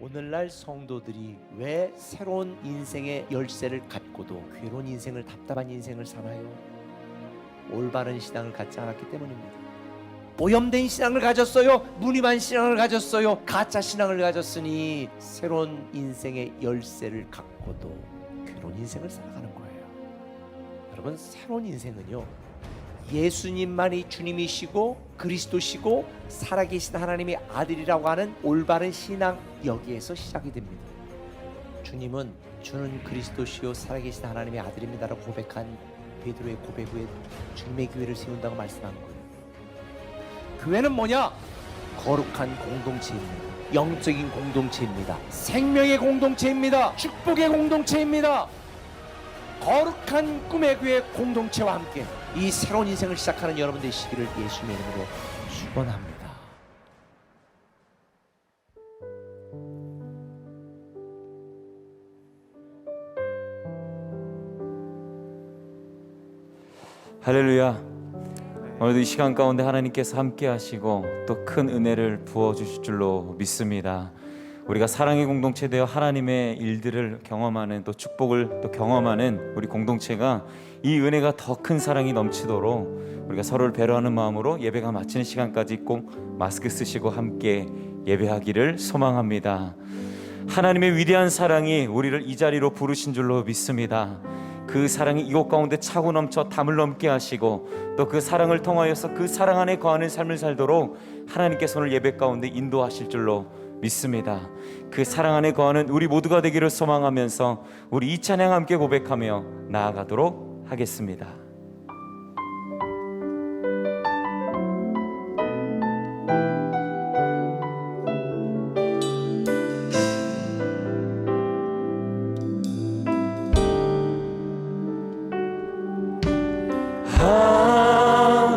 오늘날 성도들이 왜 새로운 인생의 열쇠를 갖고도 괴로운 인생을, 답답한 인생을 살아요? 올바른 신앙을 갖지 않았기 때문입니다. 오염된 신앙을 가졌어요. 무늬만 신앙을 가졌어요. 가짜 신앙을 가졌으니 새로운 인생의 열쇠를 갖고도 괴로운 인생을 살아가는 거예요. 여러분, 새로운 인생은요, 예수님만이 주님이시고 그리스도시고 살아계신 하나님의 아들이라고 하는 올바른 신앙, 여기에서 시작이 됩니다. 주님은 주는 그리스도시요 살아계신 하나님의 아들입니다라고 고백한 베드로의 고백 후에 주님의 교회를 세운다고 말씀한 거예요. 교회는 뭐냐? 거룩한 공동체입니다. 영적인 공동체입니다. 생명의 공동체입니다. 축복의 공동체입니다. 거룩한 꿈의 교회 공동체와 함께 이 새로운 인생을 시작하는 여러분 되시기를 예수님의 이름으로 축원합니다. 할렐루야. 오늘도 이 시간 가운데 하나님께서 함께 하시고 또 큰 은혜를 부어주실 줄로 믿습니다. 우리가 사랑의 공동체 되어 하나님의 일들을 경험하는, 또 축복을 또 경험하는 우리 공동체가 이 은혜가 더 큰 사랑이 넘치도록 우리가 서로를 배려하는 마음으로 예배가 마치는 시간까지 꼭 마스크 쓰시고 함께 예배하기를 소망합니다. 하나님의 위대한 사랑이 우리를 이 자리로 부르신 줄로 믿습니다. 그 사랑이 이곳 가운데 차고 넘쳐 담을 넘게 하시고 또 그 사랑을 통하여서 그 사랑 안에 거하는 삶을 살도록 하나님께서 오늘 예배 가운데 인도하실 줄로 믿습니다. 그 사랑 안에 거하는 우리 모두가 되기를 소망하면서 우리 이 찬양 함께 고백하며 나아가도록 하겠습니다.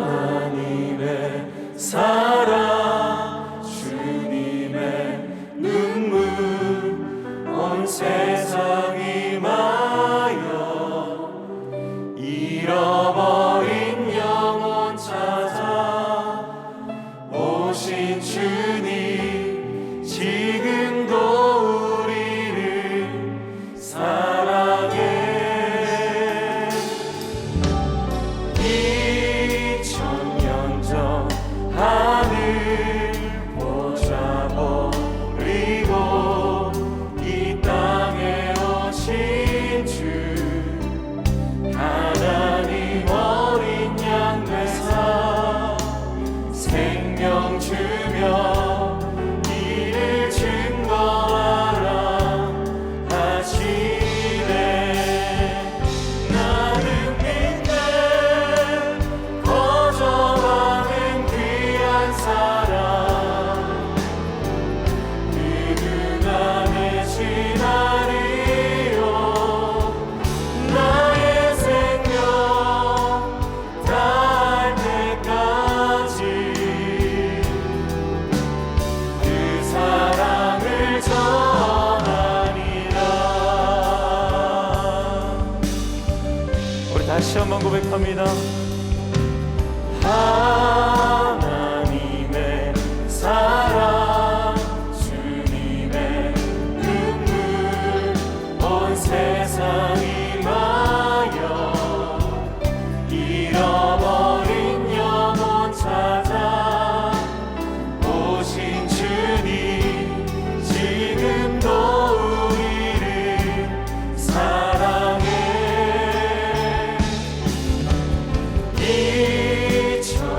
하나님의 사랑, 주님의 눈물, 온 세상이 마여 잃어버린 영혼 찾아 오신 주님, 지금도 우리를 사랑해. 2000년 전 하늘 보좌 버리고 이 땅에 오신 주, 하나님 어린 양 되사 생명 주며 이를 증거하라 하시네. 나는 믿네 거절하는 귀한 사랑, 그는 안에 지나리요. 나의 생명 다할 때까지 그 사랑을 전하리라. 우리 다시 한번 고백합니다. 하나님의 사랑, 주님의 눈물, 온 세상이 마여 잃어버린 영혼 찾아 오신 주님, 지금도 우리를 사랑해. 2000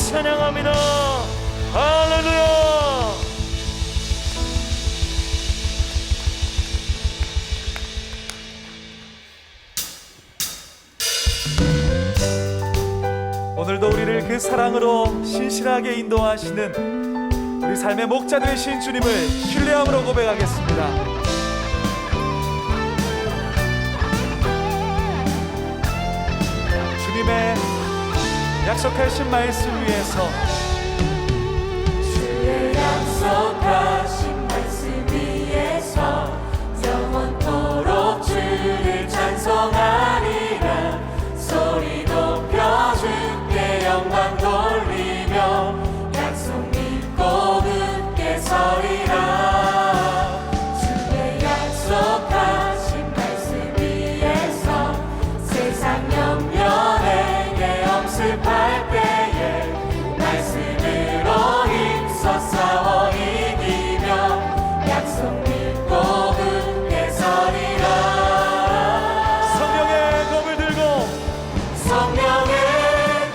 찬양합니다. 할렐루야. 오늘도 우리를 그 사랑으로 신실하게 인도하시는 우리 삶의 목자 되신 주님을 신뢰함으로 고백하겠습니다. 주님의 약속하신 말씀 위에서, 주의 약속하신 말씀 위에서 영원토록 주를 찬송하리라. 소리 높여 주께 영광 돌리며 약속 믿고 굳게 서리라. 주의 약속하신 말씀 위에서 세상 염려에게 엄습할 때에 말씀으로 힘써 싸워 이기며 약속 믿고 굳게 서리라. 성령의 검을 들고 성령의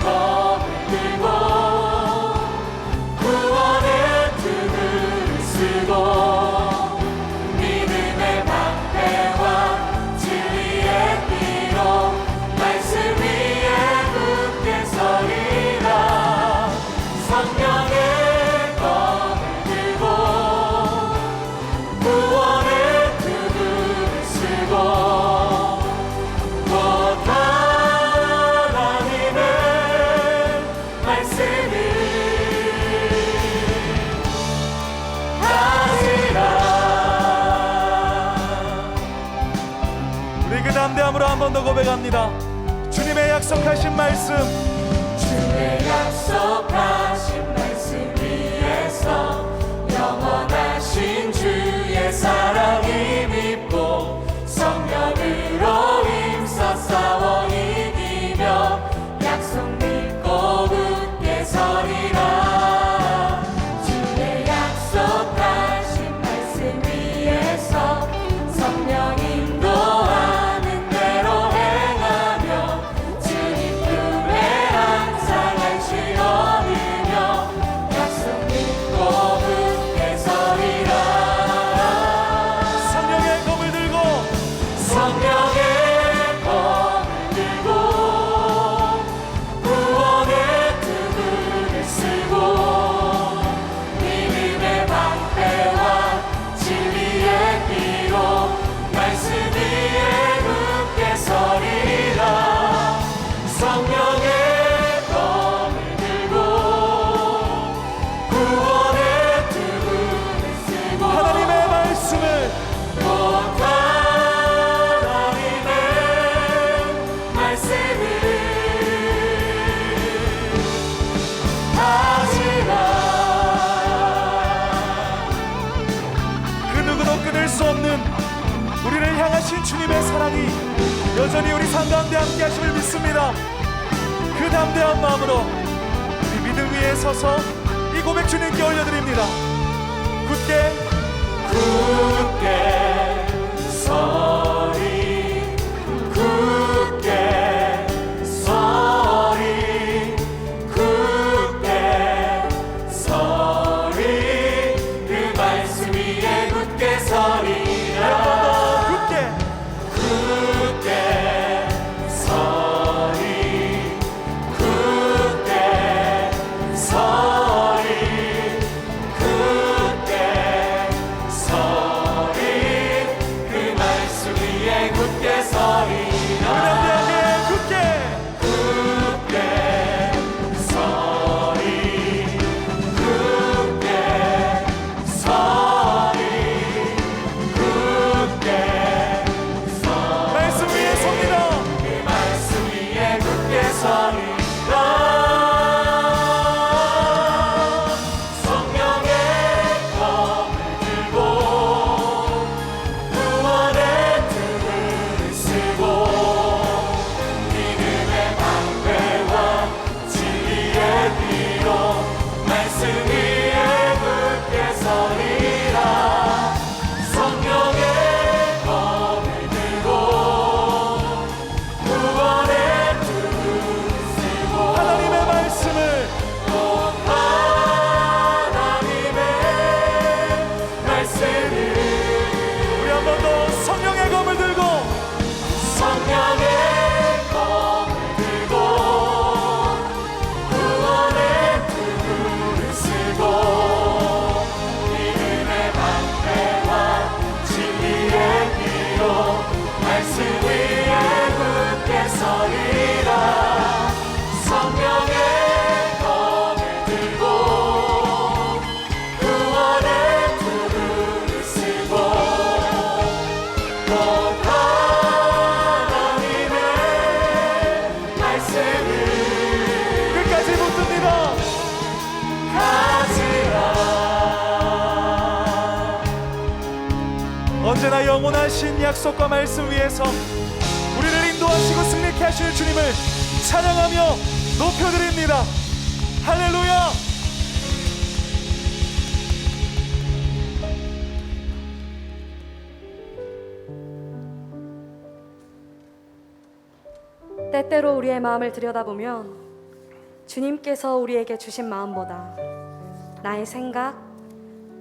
검을 들고 구원의 등을 쓰고 믿음의 방패와 진리의 띠로 말씀 위에 굳게 서리라. 성령의 검을 들고 구원의 등을 쓰고 곧 하나님의 말씀을 가지라. 우리 그 담대함으로 한 번 더 고백합니다. 주님의 약속하신 말씀, 주의 약속하신 말씀 위에서 영원하신 주의 사랑이 믿고 성령으로 힘써 싸워 이기며 약속 믿고 굳게 서리라. 주의 약속하신 말씀 위에서 성령 인도하는 대로 행하며 주님 품에 항상 안식 얻으며 약속 믿고 굳게 서리라. 성령의 검을 들고 성령의 검을 들고 구원의 등을 쓰고 믿음의 방패와 진리의 띠로 말씀 위에 굳게 서리라. 성령의 검을 들고 구원의 등을 쓰고 하나님의 말씀을 곧 하나님의 말씀을 하시라. 그 누구도 끊을 수 없는 우리를 향하신 주님의 사랑이 여전히 우리 삶 가운데 함께 하심을 믿습니다. 그 담대한 마음으로 우리 믿음 위에 서서 이 고백 주님께 올려드립니다. 굳게 서리 굳게 서리 굳게 서리 그 말씀 위에 굳게 서리라. 굳게 굳게 서리 굳게 서리 굳게 서리 영원하신 약속과 말씀 위에서 우리를 인도하시고 승리케 하시는 주님을 찬양하며 높여드립니다. 할렐루야. 때때로 우리의 마음을 들여다보면 주님께서 우리에게 주신 마음보다 나의 생각,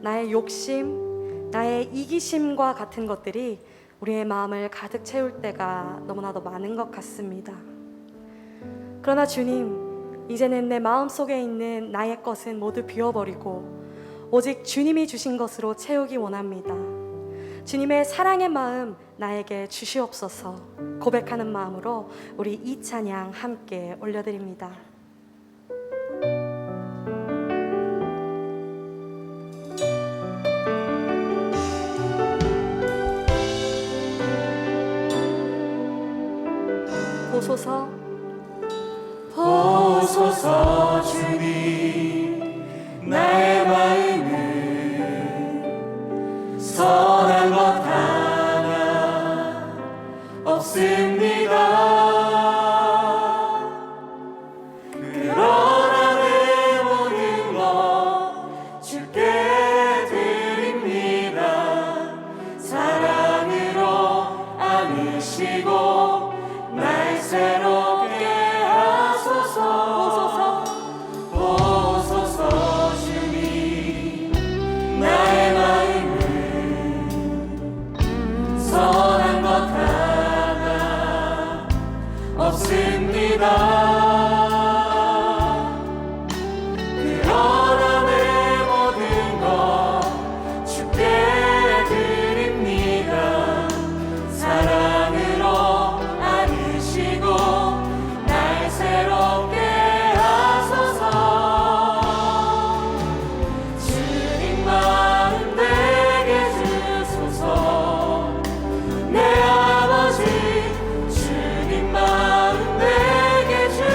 나의 욕심, 나의 이기심과 같은 것들이 우리의 마음을 가득 채울 때가 너무나도 많은 것 같습니다. 그러나 주님, 이제는 내 마음속에 있는 나의 것은 모두 비워버리고 오직 주님이 주신 것으로 채우기 원합니다. 주님의 사랑의 마음 나에게 주시옵소서 고백하는 마음으로 우리 이 찬양 함께 올려드립니다. 보소서 보소서 주님 나의 마음은 선한 것 하나 없습니다. 그러나 내 모든 것 주께 드립니다. 사랑으로 안으시고 날 새롭게 하소서. 보소서 주님 나의 마음은 선한 것 하나 없습니다. 그러나 내 모든 것 주께 드립니다. 사랑으로 안으시고 날 새롭게 하소서. 주님 마음 내게 주소서. 내 아버지 주님 마음 내게 주소서.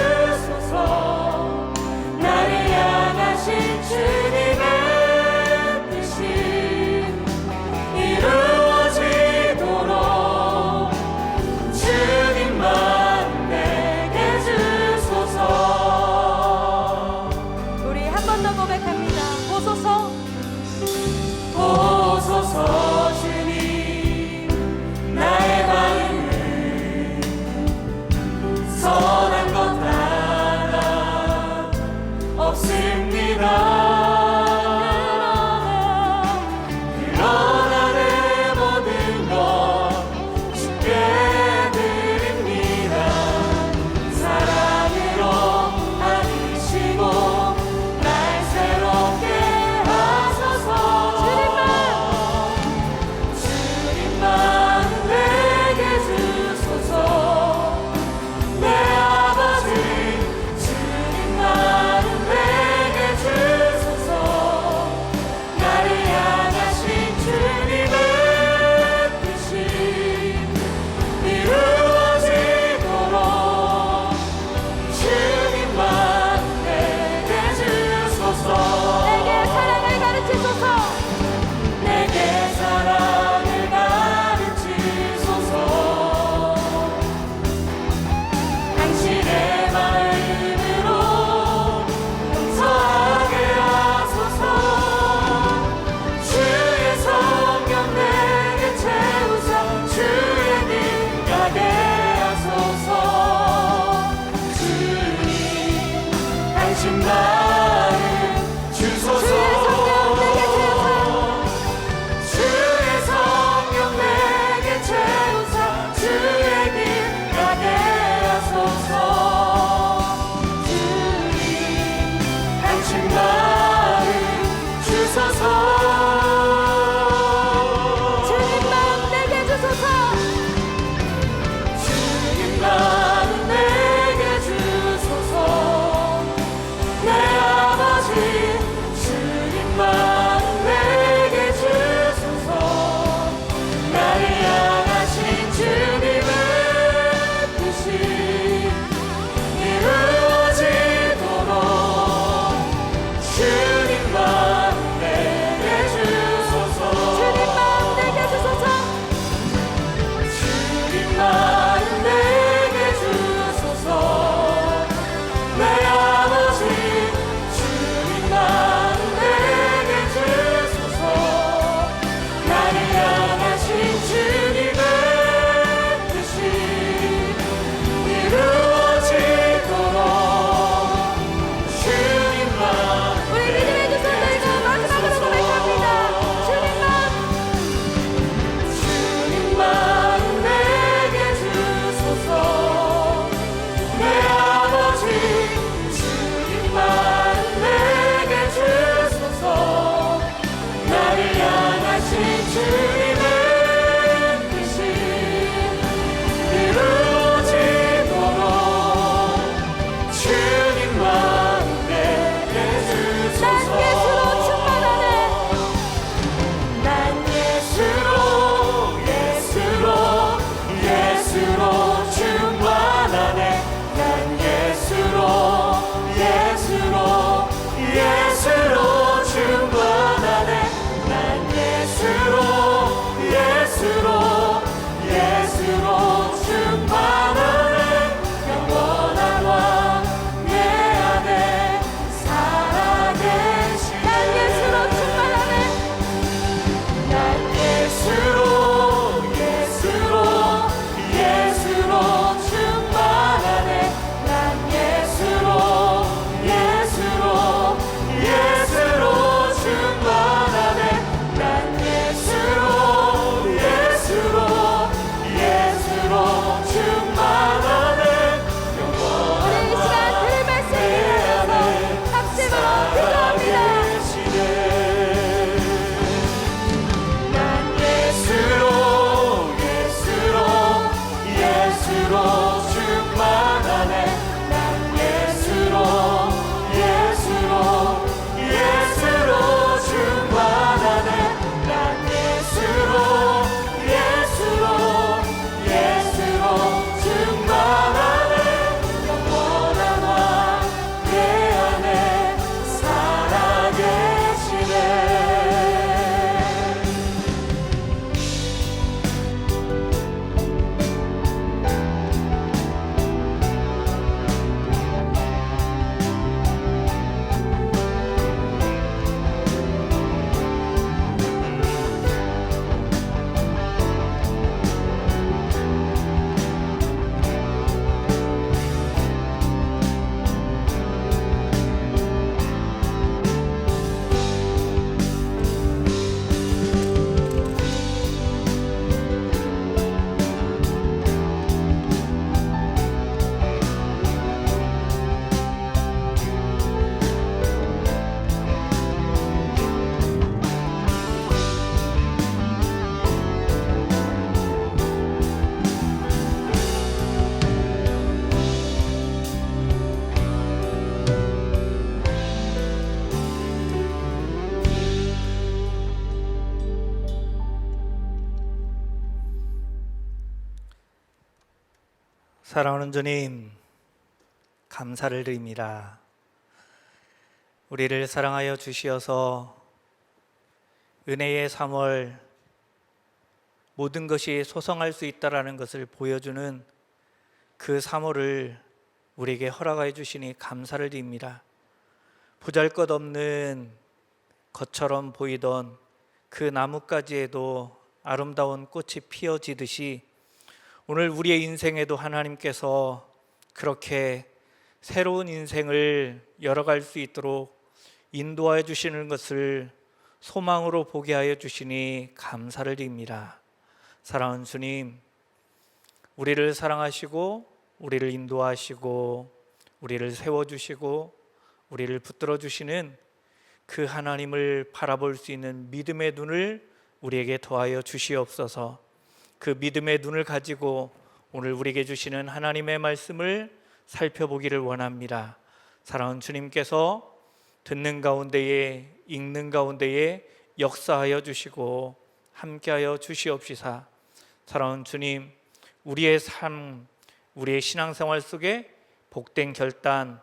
사랑하는 주님, 감사를 드립니다. 우리를 사랑하여 주시어서 은혜의 3월 모든 것이 소성할 수 있다라는 것을 보여주는 그 3월을 우리에게 허락하여 주시니 감사를 드립니다. 보잘것없는 것처럼 보이던 그 나뭇가지에도 아름다운 꽃이 피어지듯이 오늘 우리의 인생에도 하나님께서 그렇게 새로운 인생을 열어갈 수 있도록 인도하여 주시는 것을 소망으로 보게 하여 주시니 감사를 드립니다. 사랑하는 주님, 우리를 사랑하시고 우리를 인도하시고 우리를 세워주시고 우리를 붙들어 주시는 그 하나님을 바라볼 수 있는 믿음의 눈을 우리에게 더하여 주시옵소서. 그 믿음의 눈을 가지고 오늘 우리에게 주시는 하나님의 말씀을 살펴보기를 원합니다. 사랑하는 주님께서 듣는 가운데에 읽는 가운데에 역사하여 주시고 함께하여 주시옵시사. 사랑하는 주님, 우리의 삶, 우리의 신앙생활 속에 복된 결단,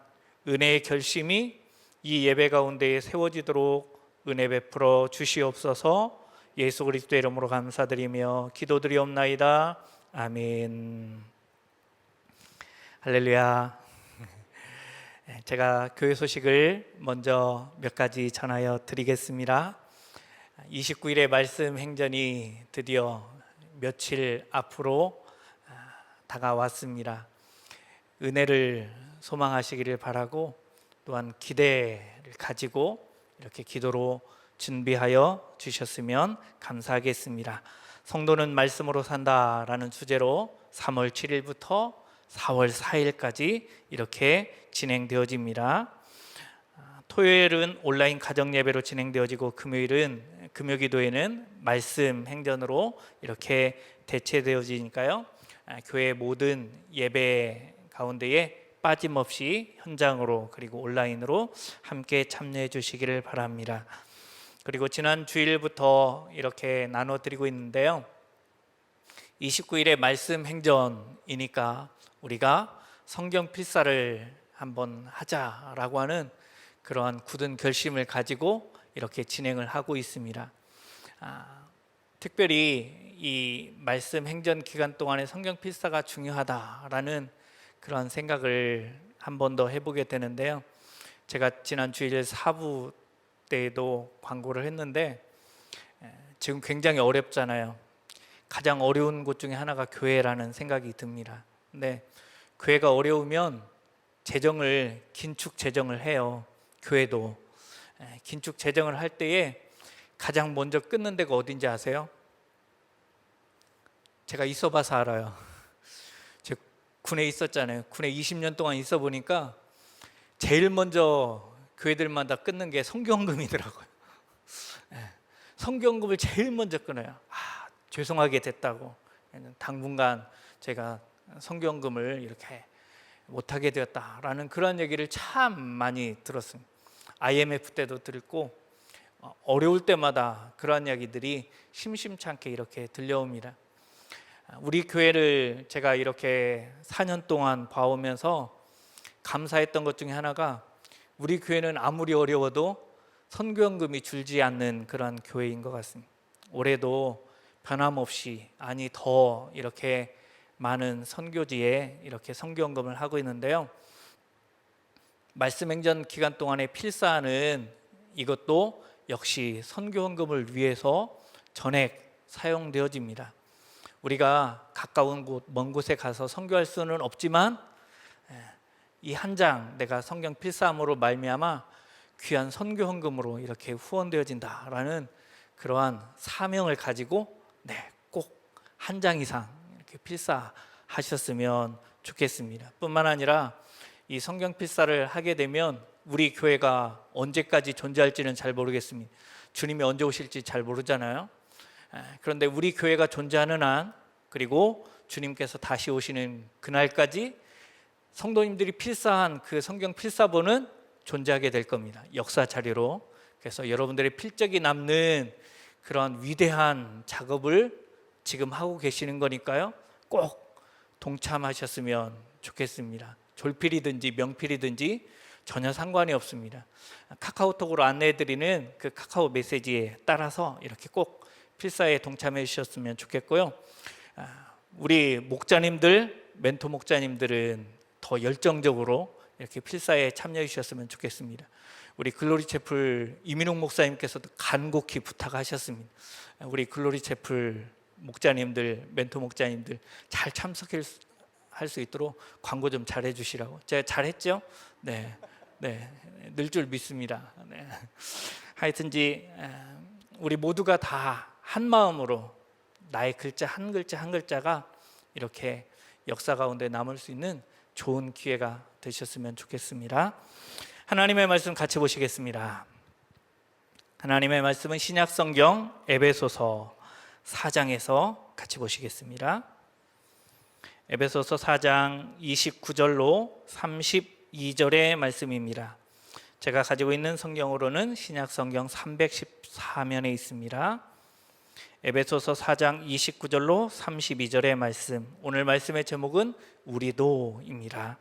은혜의 결심이 이 예배 가운데에 세워지도록 은혜 베풀어 주시옵소서. 예수 그리스도의 이름으로 감사드리며 기도드리옵나이다. 아멘. 할렐루야. 제가 교회 소식을 먼저 몇 가지 전하여 드리겠습니다. 29일의 말씀 행전이 드디어 며칠 앞으로 다가왔습니다. 은혜를 소망하시기를 바라고 또한 기대를 가지고 이렇게 기도로 준비하여 주셨으면 감사하겠습니다. 성도는 말씀으로 산다라는 주제로 3월 7일부터 4월 4일까지 이렇게 진행되어집니다. 토요일은 온라인 가정 예배로 진행되어지고 금요일은 금요기도회는 말씀 행전으로 이렇게 대체되어지니까요. 교회 모든 예배 가운데에 빠짐없이 현장으로 그리고 온라인으로 함께 참여해 주시기를 바랍니다. 그리고 지난 주일부터 이렇게 나눠드리고 있는데요. 29일의 말씀 행전이니까 우리가 성경 필사를 한번 하자라고 하는 그러한 굳은 결심을 가지고 이렇게 진행을 하고 있습니다. 특별히 이 말씀 행전 기간 동안에 성경 필사가 중요하다라는 그런 생각을 한 번 더 해보게 되는데요. 제가 지난 주일 4부 때에도 광고를 했는데 지금 굉장히 어렵잖아요. 가장 어려운 곳 중에 하나가 교회라는 생각이 듭니다. 근데 교회가 어려우면 긴축 재정을 해요. 교회도 긴축 재정을 할 때에 가장 먼저 끊는 데가 어딘지 아세요? 제가 있어 봐서 알아요. 제가 군에 있었잖아요. 군에 20년 동안 있어 보니까 제일 먼저 교회들마다 끊는 게 성경금이더라고요. 성경금을 제일 먼저 끊어요. 죄송하게 됐다고. 당분간 제가 성경금을 이렇게 못하게 되었다라는 그런 얘기를 참 많이 들었습니다. IMF 때도 들었고 어려울 때마다 그런 이야기들이 심심찮게 이렇게 들려옵니다. 우리 교회를 제가 이렇게 4년 동안 봐오면서 감사했던 것 중에 하나가 우리 교회는 아무리 어려워도 선교연금이 줄지 않는 그런 교회인 것 같습니다. 올해도 변함없이 더 이렇게 많은 선교지에 이렇게 선교연금을 하고 있는데요. 말씀행전 기간 동안에 필사하는 이것도 역시 선교연금을 위해서 전액 사용되어집니다. 우리가 가까운 곳, 먼 곳에 가서 선교할 수는 없지만 이 한 장 내가 성경 필사함으로 말미암아 귀한 선교헌금으로 이렇게 후원되어진다라는 그러한 사명을 가지고 꼭 한 장 이상 이렇게 필사하셨으면 좋겠습니다. 뿐만 아니라 이 성경 필사를 하게 되면 우리 교회가 언제까지 존재할지는 잘 모르겠습니다. 주님이 언제 오실지 잘 모르잖아요. 그런데 우리 교회가 존재하는 한 그리고 주님께서 다시 오시는 그날까지 성도님들이 필사한 그 성경 필사본은 존재하게 될 겁니다. 역사 자료로. 그래서 여러분들의 필적이 남는 그런 위대한 작업을 지금 하고 계시는 거니까요. 꼭 동참하셨으면 좋겠습니다. 졸필이든지 명필이든지 전혀 상관이 없습니다. 카카오톡으로 안내해드리는 그 카카오 메시지에 따라서 이렇게 꼭 필사에 동참해 주셨으면 좋겠고요. 우리 목자님들, 멘토 목자님들은 더 열정적으로 이렇게 필사에 참여해 주셨으면 좋겠습니다. 우리 글로리 채플 이민웅 목사님께서도 간곡히 부탁하셨습니다. 우리 글로리 채플 목자님들, 멘토 목자님들 잘 참석할 수 있도록 광고 좀 잘해 주시라고. 제가 잘했죠? 네, 늘 줄 믿습니다. 네. 하여튼지 우리 모두가 다 한 마음으로 나의 글자 한 글자가 이렇게 역사 가운데 남을 수 있는 좋은 기회가 되셨으면 좋겠습니다. 하나님의 말씀 같이 보시겠습니다. 하나님의 말씀은 신약 성경 에베소서 4장에서 같이 보시겠습니다. 에베소서 4장 29절로 32절의 말씀입니다. 제가 가지고 있는 성경으로는 신약 성경 314면에 있습니다. 에베소서 4장 29절로 32절의 말씀, 오늘 말씀의 제목은 우리도입니다.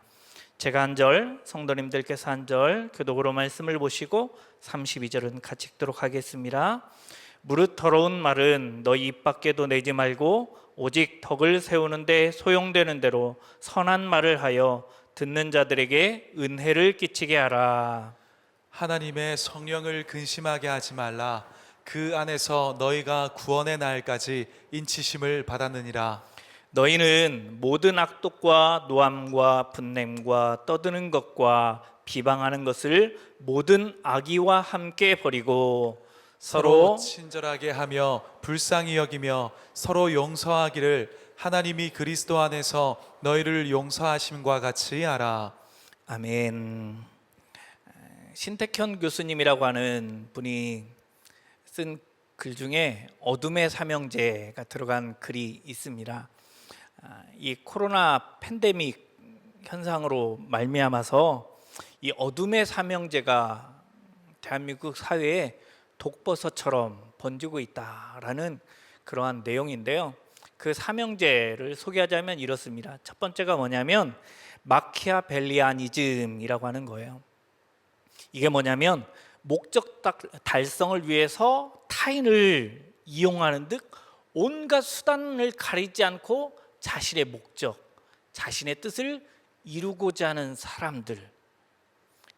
제가 한 절, 성도님들께서 한 절 교독으로 말씀을 보시고 32절은 같이 읽도록 하겠습니다. 무릇 더러운 말은 너희 입 밖에도 내지 말고 오직 덕을 세우는데 소용되는 대로 선한 말을 하여 듣는 자들에게 은혜를 끼치게 하라. 하나님의 성령을 근심하게 하지 말라. 그 안에서 너희가 구원의 날까지 인치심을 받았느니라. 너희는 모든 악독과 노함과 분냄과 떠드는 것과 비방하는 것을 모든 악의와 함께 버리고 서로 친절하게 하며 불쌍히 여기며 서로 용서하기를 하나님이 그리스도 안에서 너희를 용서하심과 같이 하라. 아멘. 신택현 교수님이라고 하는 분이 쓴 글 중에 어둠의 삼형제가 들어간 글이 있습니다. 이 코로나 팬데믹 현상으로 말미암아서 이 어둠의 삼형제가 대한민국 사회에 독버섯처럼 번지고 있다라는 그러한 내용인데요. 그 삼형제를 소개하자면 이렇습니다. 첫 번째가 뭐냐면 마키아벨리아니즘이라고 하는 거예요. 이게 뭐냐면 목적 달성을 위해서 타인을 이용하는 듯 온갖 수단을 가리지 않고 자신의 목적, 자신의 뜻을 이루고자 하는 사람들,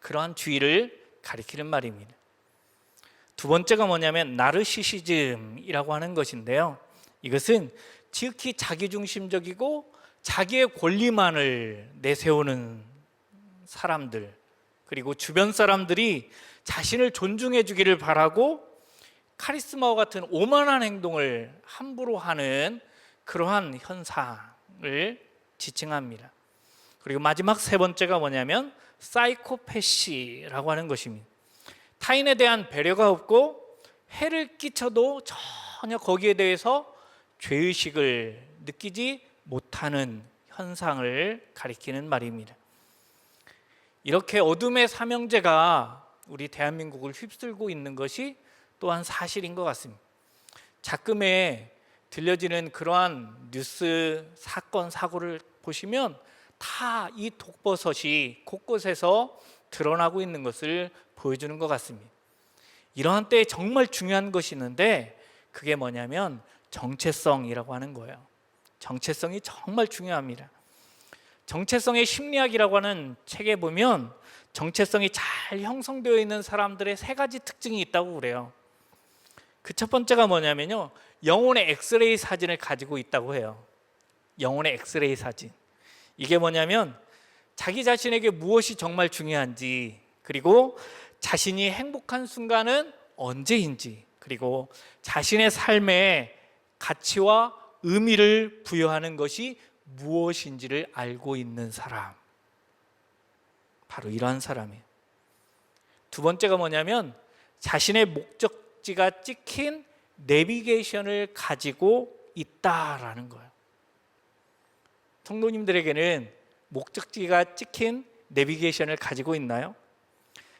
그러한 주의를 가리키는 말입니다. 두 번째가 뭐냐면 나르시시즘이라고 하는 것인데요. 이것은 지극히 자기중심적이고 자기의 권리만을 내세우는 사람들, 그리고 주변 사람들이 자신을 존중해 주기를 바라고 카리스마와 같은 오만한 행동을 함부로 하는 그러한 현상을 지칭합니다. 그리고 마지막 세 번째가 뭐냐면 사이코패시라고 하는 것입니다. 타인에 대한 배려가 없고 해를 끼쳐도 전혀 거기에 대해서 죄의식을 느끼지 못하는 현상을 가리키는 말입니다. 이렇게 어둠의 삼형제가 우리 대한민국을 휩쓸고 있는 것이 또한 사실인 것 같습니다. 자금에 들려지는 그러한 뉴스 사건 사고를 보시면 다 이 독버섯이 곳곳에서 드러나고 있는 것을 보여주는 것 같습니다. 이러한 때에 정말 중요한 것이 있는데 그게 뭐냐면 정체성이라고 하는 거예요. 정체성이 정말 중요합니다. 정체성의 심리학이라고 하는 책에 보면 정체성이 잘 형성되어 있는 사람들의 세 가지 특징이 있다고 그래요. 그 첫 번째가 뭐냐면요, 영혼의 엑스레이 사진을 가지고 있다고 해요. 영혼의 엑스레이 사진. 이게 뭐냐면 자기 자신에게 무엇이 정말 중요한지, 그리고 자신이 행복한 순간은 언제인지, 그리고 자신의 삶에 가치와 의미를 부여하는 것이 무엇인지를 알고 있는 사람, 바로 이러한 사람이에요. 두 번째가 뭐냐면 자신의 목적지가 찍힌 내비게이션을 가지고 있다라는 거예요. 성도님들에게는 목적지가 찍힌 내비게이션을 가지고 있나요?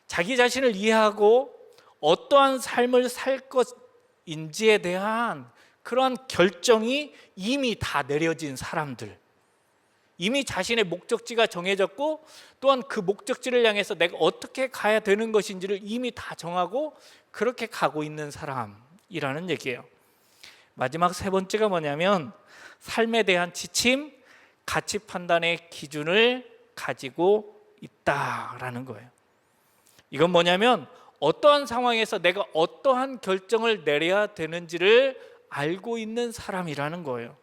자기 자신을 이해하고 어떠한 삶을 살 것인지에 대한 그러한 결정이 이미 다 내려진 사람들, 이미 자신의 목적지가 정해졌고 또한 그 목적지를 향해서 내가 어떻게 가야 되는 것인지를 이미 다 정하고 그렇게 가고 있는 사람이라는 얘기예요. 마지막 세 번째가 뭐냐면 삶에 대한 지침, 가치 판단의 기준을 가지고 있다라는 거예요. 이건 뭐냐면 어떠한 상황에서 내가 어떠한 결정을 내려야 되는지를 알고 있는 사람이라는 거예요.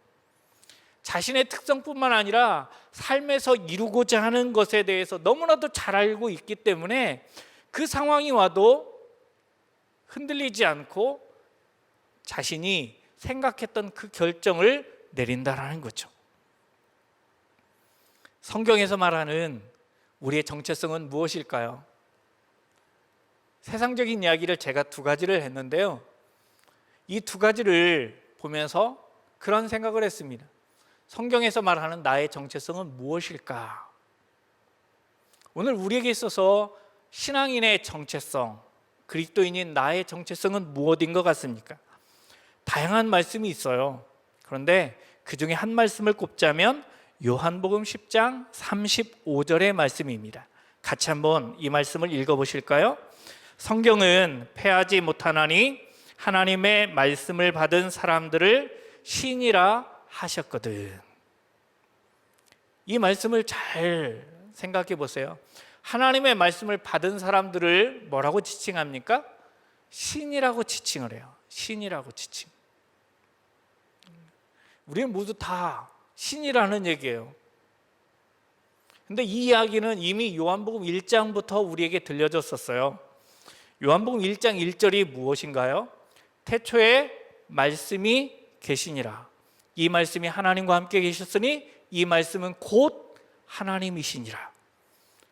자신의 특성뿐만 아니라 삶에서 이루고자 하는 것에 대해서 너무나도 잘 알고 있기 때문에 그 상황이 와도 흔들리지 않고 자신이 생각했던 그 결정을 내린다라는 거죠. 성경에서 말하는 우리의 정체성은 무엇일까요? 세상적인 이야기를 제가 두 가지를 했는데요. 이 두 가지를 보면서 그런 생각을 했습니다. 성경에서 말하는 나의 정체성은 무엇일까? 오늘 우리에게 있어서 신앙인의 정체성, 그리스도인인 나의 정체성은 무엇인 것 같습니까? 다양한 말씀이 있어요. 그런데 그 중에 한 말씀을 꼽자면 요한복음 10장 35절의 말씀입니다. 같이 한번 이 말씀을 읽어보실까요? 성경은 패하지 못하나니 하나님의 말씀을 받은 사람들을 신이라 하셨거든. 이 말씀을 잘 생각해 보세요. 하나님의 말씀을 받은 사람들을 뭐라고 지칭합니까? 신이라고 지칭을 해요. 신이라고 지칭. 우리는 모두 다 신이라는 얘기예요. 근데 이 이야기는 이미 요한복음 1장부터 우리에게 들려졌었어요. 요한복음 1장 1절이 무엇인가요? 태초에 말씀이 계시니라. 이 말씀이 하나님과 함께 계셨으니 이 말씀은 곧 하나님이시니라.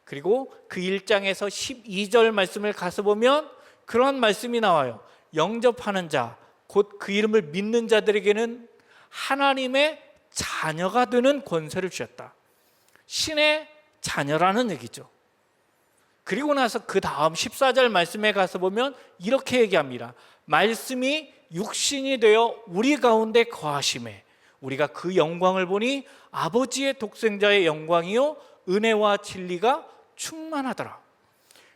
그리고 그 1장에서 12절 말씀을 가서 보면 그런 말씀이 나와요. 영접하는 자, 곧 그 이름을 믿는 자들에게는 하나님의 자녀가 되는 권세를 주셨다. 신의 자녀라는 얘기죠. 그리고 나서 그 다음 14절 말씀에 가서 보면 이렇게 얘기합니다. 말씀이 육신이 되어 우리 가운데 거하심에 우리가 그 영광을 보니 아버지의 독생자의 영광이요 은혜와 진리가 충만하더라.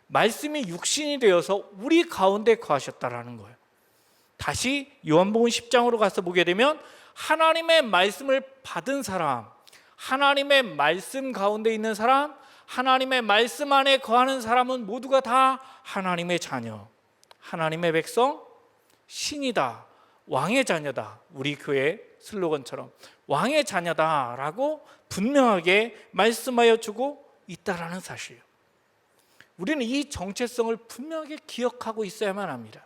말씀이 육신이 되어서 우리 가운데 거하셨다라는 거예요. 다시 요한복음 10장으로 가서 보게 되면 하나님의 말씀을 받은 사람, 하나님의 말씀 가운데 있는 사람, 하나님의 말씀 안에 거하는 사람은 모두가 다 하나님의 자녀, 하나님의 백성, 신이다, 왕의 자녀다. 우리 교회 슬로건처럼 왕의 자녀다라고 분명하게 말씀하여 주고 있다라는 사실이에요. 우리는 이 정체성을 분명하게 기억하고 있어야만 합니다.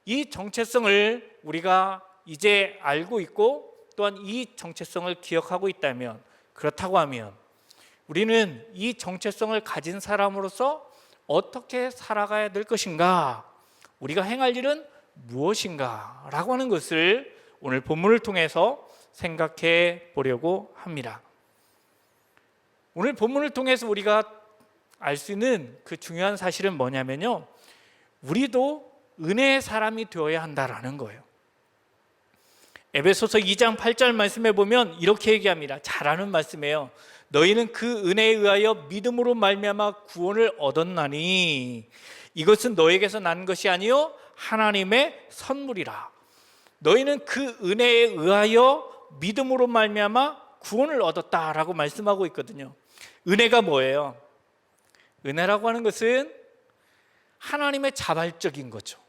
이 정체성을 우리가 이제 알고 있고 또한 이 정체성을 기억하고 있다면, 그렇다고 하면 우리는 이 정체성을 가진 사람으로서 어떻게 살아가야 될 것인가, 우리가 행할 일은 무엇인가 라고 하는 것을 오늘 본문을 통해서 생각해 보려고 합니다. 오늘 본문을 통해서 우리가 알 수 있는 그 중요한 사실은 뭐냐면요, 우리도 은혜의 사람이 되어야 한다라는 거예요. 에베소서 2장 8절 말씀에 보면 이렇게 얘기합니다. 잘 아는 말씀이에요. 너희는 그 은혜에 의하여 믿음으로 말미암아 구원을 얻었나니 이것은 너에게서 난 것이 아니요 하나님의 선물이라. 너희는 그 은혜에 의하여 믿음으로 말미암아 구원을 얻었다라고 말씀하고 있거든요. 은혜가 뭐예요? 은혜라고 하는 것은 하나님의 자발적인 거죠.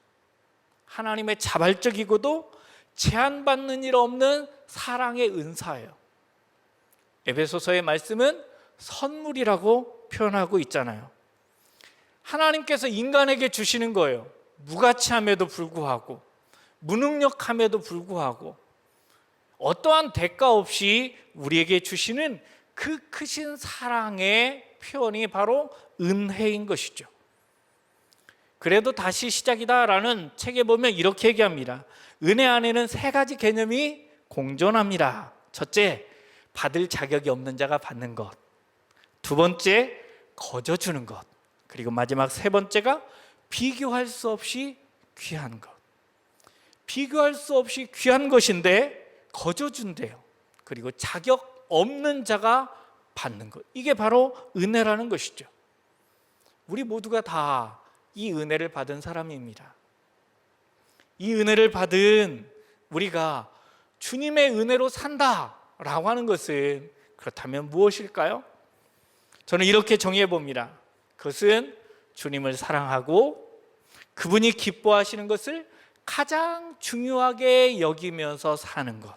하나님의 자발적이고도 제한받는 일 없는 사랑의 은사예요. 에베소서의 말씀은 선물이라고 표현하고 있잖아요. 하나님께서 인간에게 주시는 거예요. 무가치함에도 불구하고, 무능력함에도 불구하고 어떠한 대가 없이 우리에게 주시는 그 크신 사랑의 표현이 바로 은혜인 것이죠. 그래도 다시 시작이다라는 책에 보면 이렇게 얘기합니다. 은혜 안에는 세 가지 개념이 공존합니다. 첫째, 받을 자격이 없는 자가 받는 것. 두 번째, 거저주는 것. 그리고 마지막 세 번째가 비교할 수 없이 귀한 것. 비교할 수 없이 귀한 것인데 거저준대요. 그리고 자격 없는 자가 받는 것, 이게 바로 은혜라는 것이죠. 우리 모두가 다 이 은혜를 받은 사람입니다. 이 은혜를 받은 우리가 주님의 은혜로 산다라고 하는 것은 그렇다면 무엇일까요? 저는 이렇게 정의해 봅니다. 그것은 주님을 사랑하고 그분이 기뻐하시는 것을 가장 중요하게 여기면서 사는 것,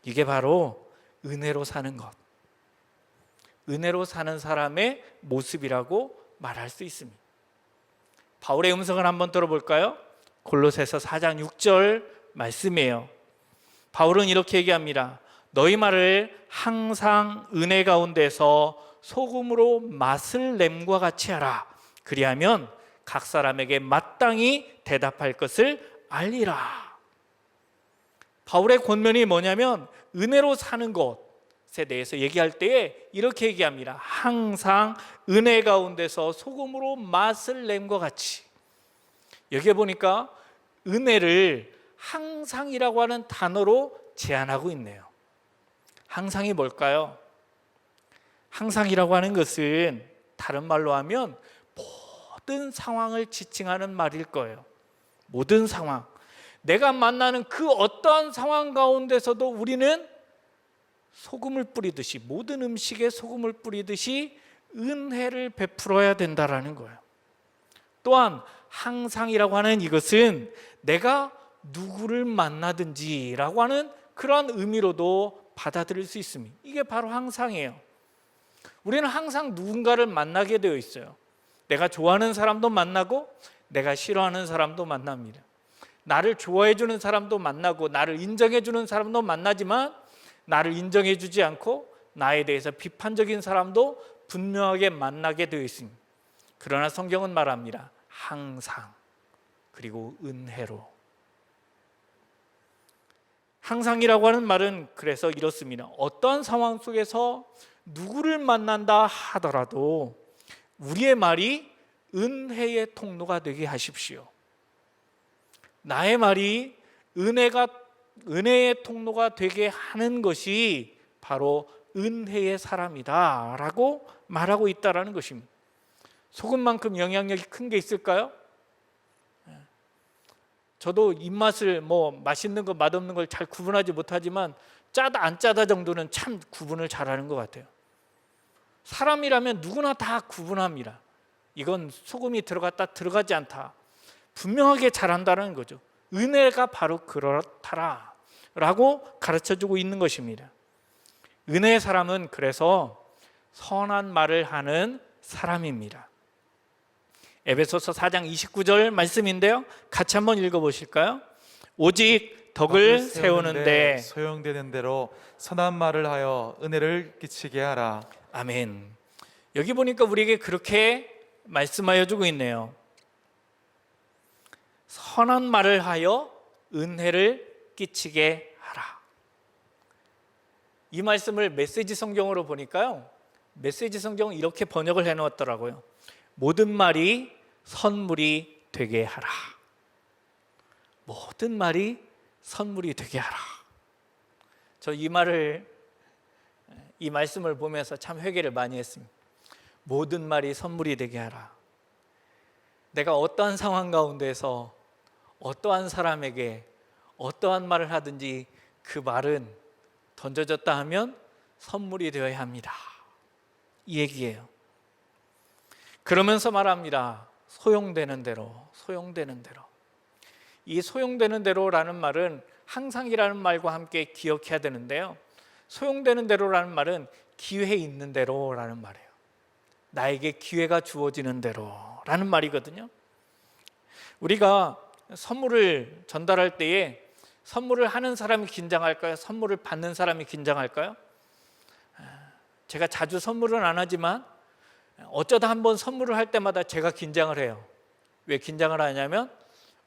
이게 바로 은혜로 사는 것, 은혜로 사는 사람의 모습이라고 말할 수 있습니다. 바울의 음성을 한번 들어볼까요? 골로새서 4장 6절 말씀이에요. 바울은 이렇게 얘기합니다. 너희 말을 항상 은혜 가운데서 소금으로 맛을 냄과 같이 하라. 그리하면 각 사람에게 마땅히 대답할 것을 알리라. 바울의 권면이 뭐냐면 은혜로 사는 것에 대해서 얘기할 때에 이렇게 얘기합니다. 항상 은혜 가운데서 소금으로 맛을 냄과 같이. 여기에 보니까 은혜를 항상이라고 하는 단어로 제안하고 있네요. 항상이 뭘까요? 항상이라고 하는 것은 다른 말로 하면 모든 상황을 지칭하는 말일 거예요. 모든 상황, 내가 만나는 그 어떠한 상황 가운데서도 우리는 소금을 뿌리듯이, 모든 음식에 소금을 뿌리듯이 은혜를 베풀어야 된다라는 거예요. 또한 항상이라고 하는 이것은 내가 누구를 만나든지라고 하는 그러한 의미로도 받아들일 수 있습니다. 이게 바로 항상이에요. 우리는 항상 누군가를 만나게 되어 있어요. 내가 좋아하는 사람도 만나고 내가 싫어하는 사람도 만납니다. 나를 좋아해 주는 사람도 만나고 나를 인정해 주는 사람도 만나지만 나를 인정해 주지 않고 나에 대해서 비판적인 사람도 분명하게 만나게 되어 있습니다. 그러나 성경은 말합니다. 항상, 그리고 은혜로. 항상이라고 하는 말은 그래서 이렇습니다. 어떠한 상황 속에서 누구를 만난다 하더라도 우리의 말이 은혜의 통로가 되게 하십시오. 나의 말이 은혜의 통로가 되게 하는 것이 바로 은혜의 사람이다 라고 말하고 있다는 것입니다. 소금만큼 영향력이 큰 게 있을까요? 저도 입맛을 맛있는 거 맛없는 걸 잘 구분하지 못하지만 짜다 안 짜다 정도는 참 구분을 잘하는 것 같아요. 사람이라면 누구나 다 구분합니다. 이건 소금이 들어갔다 들어가지 않다 분명하게 잘한다는 거죠. 은혜가 바로 그렇다라고 가르쳐주고 있는 것입니다. 은혜의 사람은 그래서 선한 말을 하는 사람입니다. 에베소서 4장 29절 말씀인데요, 같이 한번 읽어보실까요? 오직 덕을 세우는데 소용되는 대로 선한 말을 하여 은혜를 끼치게 하라. 아멘. 여기 보니까 우리에게 그렇게 말씀하여 주고 있네요. 선한 말을 하여 은혜를 끼치게 하라. 이 말씀을 메시지 성경으로 보니까요, 메시지 성경은 이렇게 번역을 해놓았더라고요. 모든 말이 선물이 되게 하라. 모든 말이 선물이 되게 하라. 저 이 말씀을 보면서 참 회개를 많이 했습니다. 모든 말이 선물이 되게 하라. 내가 어떠한 상황 가운데서 어떠한 사람에게 어떠한 말을 하든지 그 말은 던져졌다 하면 선물이 되어야 합니다. 이 얘기예요. 그러면서 말합니다. 소용되는 대로, 소용되는 대로. 이 소용되는 대로라는 말은 항상이라는 말과 함께 기억해야 되는데요, 소용되는 대로라는 말은 기회 있는 대로라는 말이에요. 나에게 기회가 주어지는 대로라는 말이거든요. 우리가 선물을 전달할 때에 선물을 하는 사람이 긴장할까요? 선물을 받는 사람이 긴장할까요? 제가 자주 선물은 안 하지만 어쩌다 한번 선물을 할 때마다 제가 긴장을 해요. 왜 긴장을 하냐면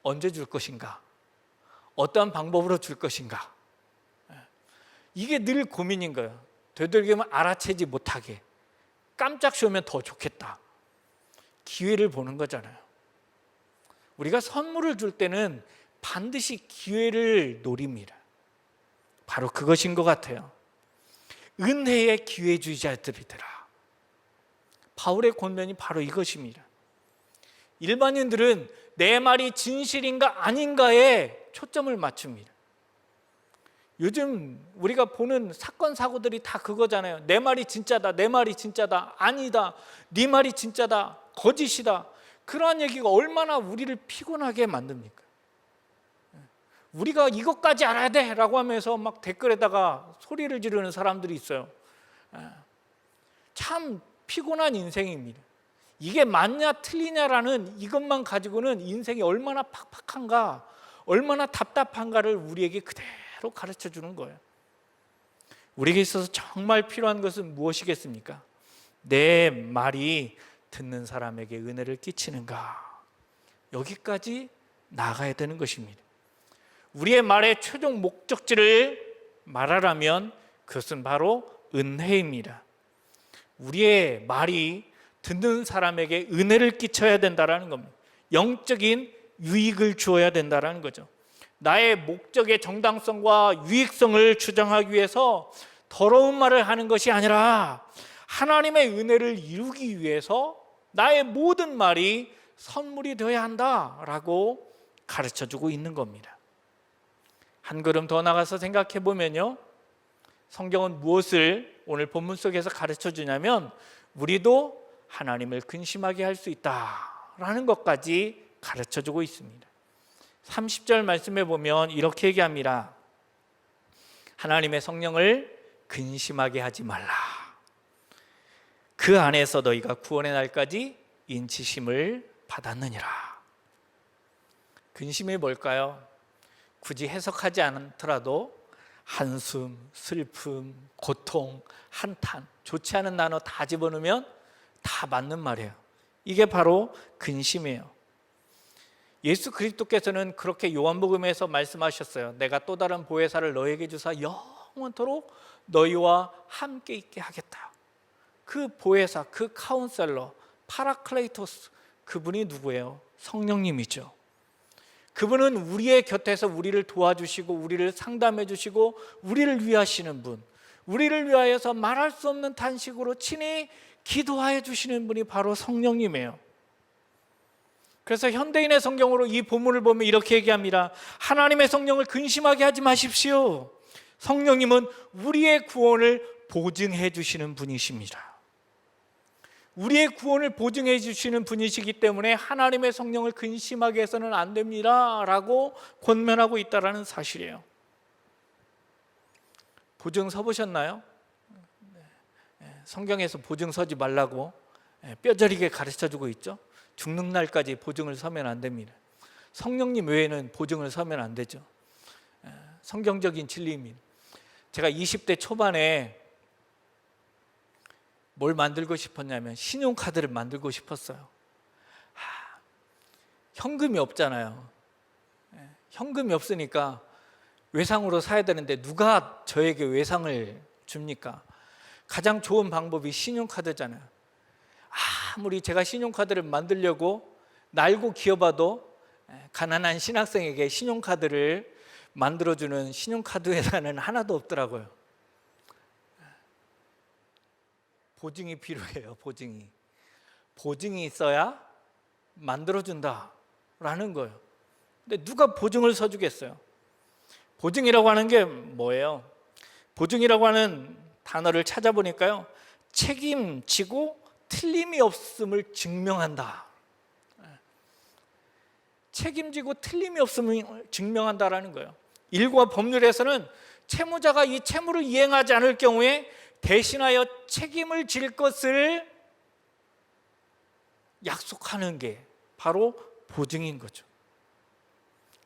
언제 줄 것인가, 어떠한 방법으로 줄 것인가, 이게 늘 고민인 거예요. 되도록이면 알아채지 못하게, 깜짝 쉬우면 더 좋겠다, 기회를 보는 거잖아요. 우리가 선물을 줄 때는 반드시 기회를 노립니다. 바로 그것인 것 같아요. 은혜의 기회주의자들이더라. 바울의 권면이 바로 이것입니다. 일반인들은 내 말이 진실인가 아닌가에 초점을 맞춥니다. 요즘 우리가 보는 사건 사고들이 다 그거잖아요. 내 말이 진짜다, 내 말이 진짜다, 아니다, 네 말이 진짜다, 거짓이다. 그러한 얘기가 얼마나 우리를 피곤하게 만듭니까? 우리가 이것까지 알아야 돼 라고 하면서 막 댓글에다가 소리를 지르는 사람들이 있어요. 참 피곤한 인생입니다. 이게 맞냐 틀리냐라는 이것만 가지고는 인생이 얼마나 팍팍한가, 얼마나 답답한가를 우리에게 그대로 가르쳐 주는 거예요. 우리에게 있어서 정말 필요한 것은 무엇이겠습니까? 내 말이 듣는 사람에게 은혜를 끼치는가, 여기까지 나아가야 되는 것입니다. 우리의 말의 최종 목적지를 말하라면 그것은 바로 은혜입니다. 우리의 말이 듣는 사람에게 은혜를 끼쳐야 된다는 겁니다. 영적인 유익을 주어야 된다는 거죠. 나의 목적의 정당성과 유익성을 주장하기 위해서 더러운 말을 하는 것이 아니라 하나님의 은혜를 이루기 위해서 나의 모든 말이 선물이 되어야 한다라고 가르쳐주고 있는 겁니다. 한 걸음 더 나가서 생각해 보면요, 성경은 무엇을 오늘 본문 속에서 가르쳐 주냐면 우리도 하나님을 근심하게 할 수 있다라는 것까지 가르쳐 주고 있습니다. 30절 말씀에 보면 이렇게 얘기합니다. 하나님의 성령을 근심하게 하지 말라. 그 안에서 너희가 구원의 날까지 인치심을 받았느니라. 근심이 뭘까요? 굳이 해석하지 않더라도 한숨, 슬픔, 고통, 한탄, 좋지 않은 단어 다 집어넣으면 다 맞는 말이에요. 이게 바로 근심이에요. 예수 그리스도께서는 그렇게 요한복음에서 말씀하셨어요. 내가 또 다른 보혜사를 너에게 주사 영원토록 너희와 함께 있게 하겠다. 그 보혜사, 그 카운셀러, 파라클레이토스, 그분이 누구예요? 성령님이죠. 그분은 우리의 곁에서 우리를 도와주시고 우리를 상담해 주시고 우리를 위하시는 분, 우리를 위하여서 말할 수 없는 탄식으로 친히 기도하여 주시는 분이 바로 성령님이에요. 그래서 현대인의 성경으로 이 본문을 보면 이렇게 얘기합니다. 하나님의 성령을 근심하게 하지 마십시오. 성령님은 우리의 구원을 보증해 주시는 분이십니다. 우리의 구원을 보증해 주시는 분이시기 때문에 하나님의 성령을 근심하게 해서는 안 됩니다 라고 권면하고 있다는 사실이에요. 보증 서보셨나요? 성경에서 보증 서지 말라고 뼈저리게 가르쳐주고 있죠. 죽는 날까지 보증을 서면 안 됩니다. 성령님 외에는 보증을 서면 안 되죠. 성경적인 진리입니다. 제가 20대 초반에 뭘 만들고 싶었냐면 신용카드를 만들고 싶었어요. 현금이 없잖아요. 현금이 없으니까 외상으로 사야 되는데 누가 저에게 외상을 줍니까? 가장 좋은 방법이 신용카드잖아요. 아무리 제가 신용카드를 만들려고 날고 기어봐도 가난한 신학생에게 신용카드를 만들어주는 신용카드 회사는 하나도 없더라고요. 보증이 필요해요. 보증이 있어야 만들어준다라는 거예요. 근데 누가 보증을 서주겠어요? 보증이라고 하는 게 뭐예요? 보증이라고 하는 단어를 찾아보니까요, 책임지고 틀림이 없음을 증명한다. 책임지고 틀림이 없음을 증명한다라는 거예요. 일과 법률에서는 채무자가 이 채무를 이행하지 않을 경우에 대신하여 책임을 질 것을 약속하는 게 바로 보증인 거죠.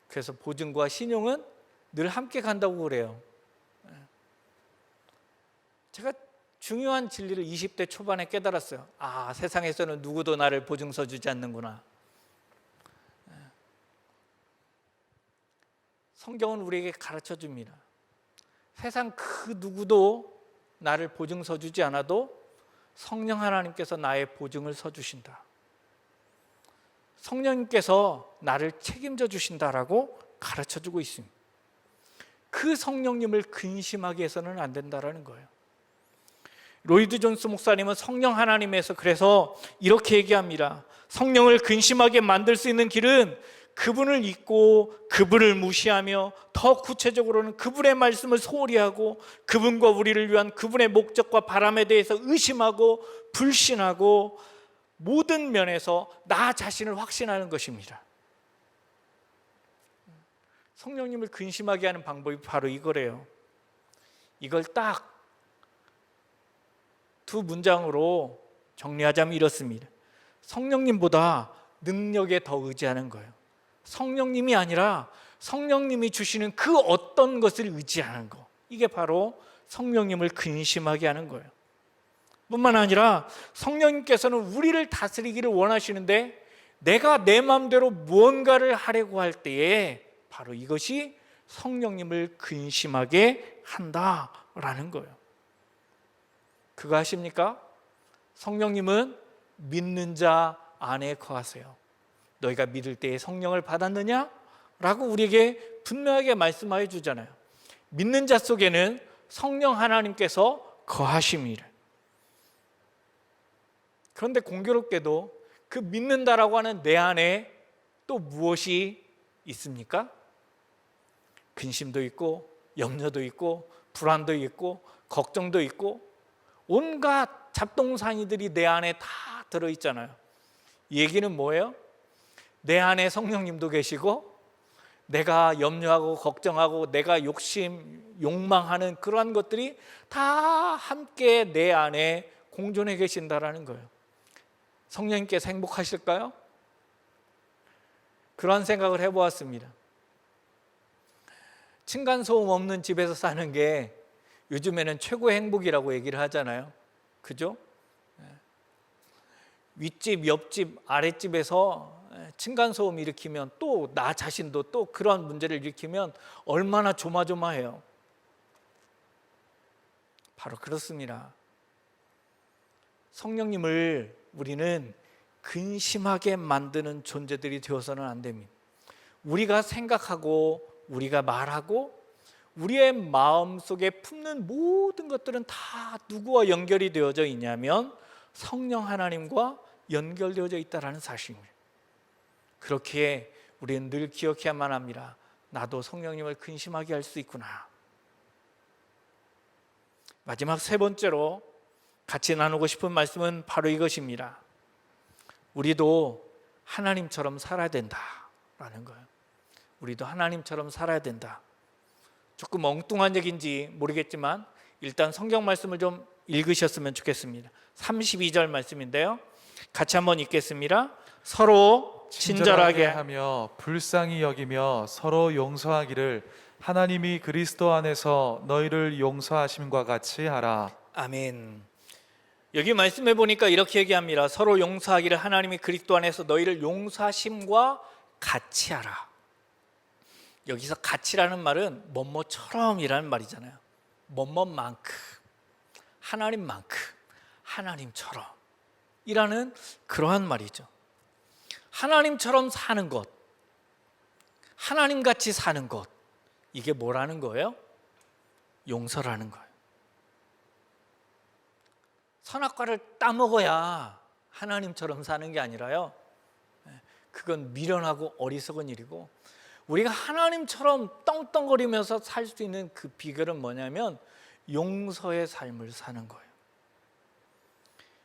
그래서 보증과 신용은 늘 함께 간다고 그래요. 제가 중요한 진리를 20대 초반에 깨달았어요. 세상에서는 누구도 나를 보증서 주지 않는구나. 성경은 우리에게 가르쳐 줍니다. 세상 그 누구도 나를 보증서 주지 않아도 성령 하나님께서 나의 보증을 서주신다. 성령님께서 나를 책임져 주신다라고 가르쳐 주고 있습니다. 그 성령님을 근심하게 해서는 안 된다라는 거예요. 로이드 존스 목사님은 성령 하나님에서 그래서 이렇게 얘기합니다. 성령을 근심하게 만들 수 있는 길은 그분을 잊고 그분을 무시하며, 더 구체적으로는 그분의 말씀을 소홀히 하고 그분과 우리를 위한 그분의 목적과 바람에 대해서 의심하고 불신하고 모든 면에서 나 자신을 확신하는 것입니다. 성령님을 근심하게 하는 방법이 바로 이거래요. 이걸 딱 두 문장으로 정리하자면 이렇습니다. 성령님보다 능력에 더 의지하는 거예요. 성령님이 아니라 성령님이 주시는 그 어떤 것을 의지하는 거, 이게 바로 성령님을 근심하게 하는 거예요. 뿐만 아니라 성령님께서는 우리를 다스리기를 원하시는데 내가 내 마음대로 무언가를 하려고 할 때에 바로 이것이 성령님을 근심하게 한다라는 거예요. 그거 아십니까? 성령님은 믿는 자 안에 거하세요. 너희가 믿을 때에 성령을 받았느냐? 라고 우리에게 분명하게 말씀하여 주잖아요. 믿는 자 속에는 성령 하나님께서 거하심이래. 그런데 공교롭게도 그 믿는다라고 하는 내 안에 또 무엇이 있습니까? 근심도 있고 염려도 있고 불안도 있고 걱정도 있고 온갖 잡동사니들이 내 안에 다 들어있잖아요. 이 얘기는 뭐예요? 내 안에 성령님도 계시고 내가 염려하고 걱정하고 내가 욕망하는 그러한 것들이 다 함께 내 안에 공존해 계신다라는 거예요. 성령님께서 행복하실까요? 그런 생각을 해보았습니다. 층간소음 없는 집에서 사는 게 요즘에는 최고의 행복이라고 얘기를 하잖아요. 그죠? 윗집, 옆집, 아랫집에서 층간소음 일으키면 또 나 자신도 또 그런 문제를 일으키면 얼마나 조마조마해요. 바로 그렇습니다. 성령님을 우리는 근심하게 만드는 존재들이 되어서는 안 됩니다. 우리가 생각하고 우리가 말하고 우리의 마음속에 품는 모든 것들은 다 누구와 연결이 되어져 있냐면 성령 하나님과 연결되어져 있다는 사실입니다. 그렇게 우리는 늘 기억해야만 합니다. 나도 성령님을 근심하게 할 수 있구나. 마지막 세 번째로 같이 나누고 싶은 말씀은 바로 이것입니다. 우리도 하나님처럼 살아야 된다라는 거예요. 우리도 하나님처럼 살아야 된다. 조금 엉뚱한 얘기인지 모르겠지만 일단 성경 말씀을 좀 읽으셨으면 좋겠습니다. 32절 말씀인데요. 같이 한번 읽겠습니다. 서로 친절하게 하며 불쌍히 여기며 서로 용서하기를 하나님이 그리스도 안에서 너희를 용서하심과 같이 하라. 아멘. 여기 말씀해 보니까 이렇게 얘기합니다. 서로 용서하기를 하나님이 그리스도 안에서 너희를 용서하심과 같이 하라. 여기서 같이라는 말은 뭐뭐처럼이라는 말이잖아요. 뭐뭐만큼, 하나님만큼, 하나님처럼 이라는 그러한 말이죠. 하나님처럼 사는 것, 하나님같이 사는 것, 이게 뭐라는 거예요? 용서라는 거예요. 선악과를 따먹어야 하나님처럼 사는 게 아니라요, 그건 미련하고 어리석은 일이고, 우리가 하나님처럼 떵떵거리면서 살 수 있는 그 비결은 뭐냐면 용서의 삶을 사는 거예요.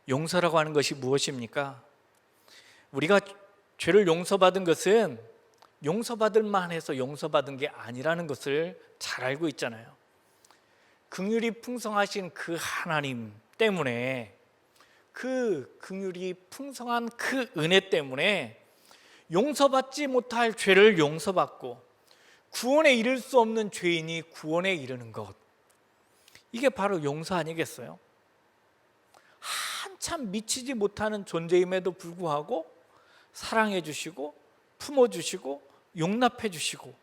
용서라고 하는 것이 무엇입니까? 우리가 죄를 용서받은 것은 용서받을 만해서 용서받은 게 아니라는 것을 잘 알고 있잖아요. 긍휼이 풍성하신 그 하나님 때문에, 그 긍휼이 풍성한 그 은혜 때문에 용서받지 못할 죄를 용서받고 구원에 이를 수 없는 죄인이 구원에 이르는 것, 이게 바로 용서 아니겠어요? 한참 미치지 못하는 존재임에도 불구하고 사랑해 주시고 품어 주시고 용납해 주시고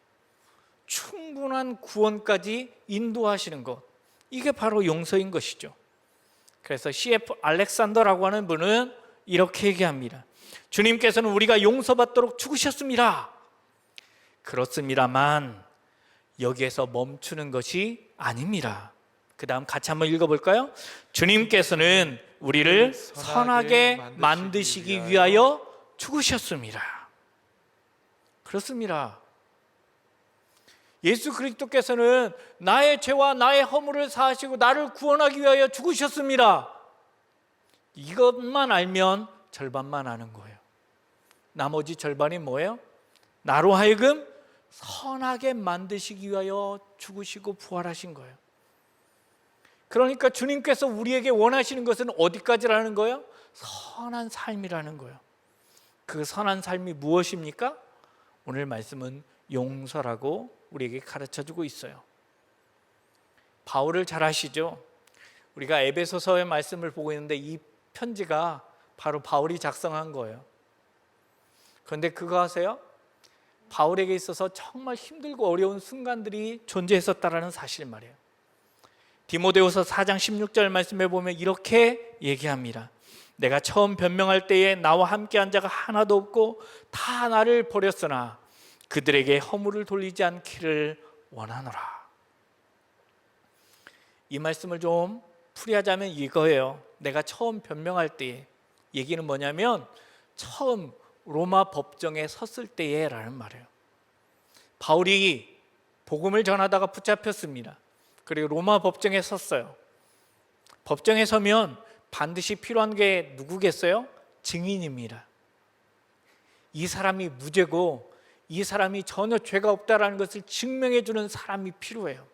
충분한 구원까지 인도하시는 것, 이게 바로 용서인 것이죠. 그래서 C.F. 알렉산더라고 하는 분은 이렇게 얘기합니다. 주님께서는 우리가 용서받도록 죽으셨습니다. 그렇습니다만 여기에서 멈추는 것이 아닙니다. 그 다음 같이 한번 읽어볼까요? 주님께서는 우리를 선하게 만드시기 위하여 죽으셨습니다. 그렇습니다. 예수 그리스도께서는 나의 죄와 나의 허물을 사하시고 나를 구원하기 위하여 죽으셨습니다. 이것만 알면 절반만 아는 거예요. 나머지 절반이 뭐예요? 나로 하여금 선하게 만드시기 위하여 죽으시고 부활하신 거예요. 그러니까 주님께서 우리에게 원하시는 것은 어디까지라는 거예요? 선한 삶이라는 거예요. 그 선한 삶이 무엇입니까? 오늘 말씀은 용서라고 우리에게 가르쳐주고 있어요. 바울을 잘 아시죠? 우리가 에베소서의 말씀을 보고 있는데 이 편지가 바로 바울이 작성한 거예요. 그런데 그거 아세요? 바울에게 있어서 정말 힘들고 어려운 순간들이 존재했었다라는 사실 말이에요. 디모데후서 4장 16절 말씀에 보면 이렇게 얘기합니다. 내가 처음 변명할 때에 나와 함께한 자가 하나도 없고 다 나를 버렸으나 그들에게 허물을 돌리지 않기를 원하노라. 이 말씀을 좀 풀이하자면 이거예요. 내가 처음 변명할 때에, 얘기는 뭐냐면 처음 로마 법정에 섰을 때에 라는 말이에요. 바울이 복음을 전하다가 붙잡혔습니다. 그리고 로마 법정에 섰어요. 법정에 서면 반드시 필요한 게 누구겠어요? 증인입니다. 이 사람이 무죄고 이 사람이 전혀 죄가 없다라는 것을 증명해 주는 사람이 필요해요.